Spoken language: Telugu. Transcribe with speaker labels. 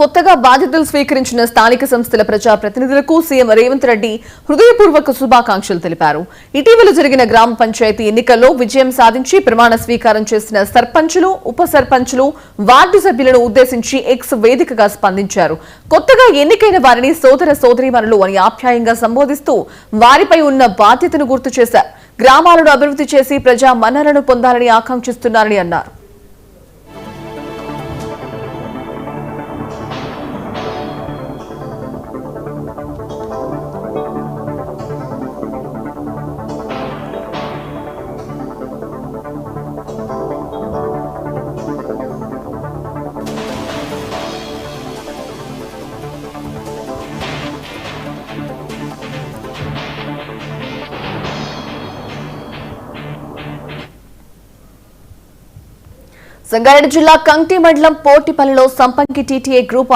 Speaker 1: కొత్తగా బాధ్యతలు స్వీకరించిన స్థానిక సంస్థల ప్రజా ప్రతినిధులకు సీఎం రేవంత్ రెడ్డి హృదయపూర్వక శుభాకాంక్షలు తెలిపారు. ఇటీవల జరిగిన గ్రామ పంచాయతీ ఎన్నికల్లో విజయం సాధించి ప్రమాణ స్వీకారం చేసిన సర్పంచులు, ఉప సర్పంచులు, వార్డు సభ్యులను ఉద్దేశించి ఎక్స్ వేదికగా స్పందించారు. కొత్తగా ఎన్నికైన వారిని సోదర సోదరీమణులు అని ఆప్యాయంగా సంబోధిస్తూ వారిపై ఉన్న బాధ్యతను గుర్తు చేశారు. గ్రామాలను అభివృద్ధి చేసి ప్రజా మన్ననలను పొందాలని ఆకాంక్షిస్తున్నారని అన్నారు. సంగారెడ్డి జిల్లా కంకి మండలం పోటిపల్లిలో సంపంగి టీటీఏ గ్రూప్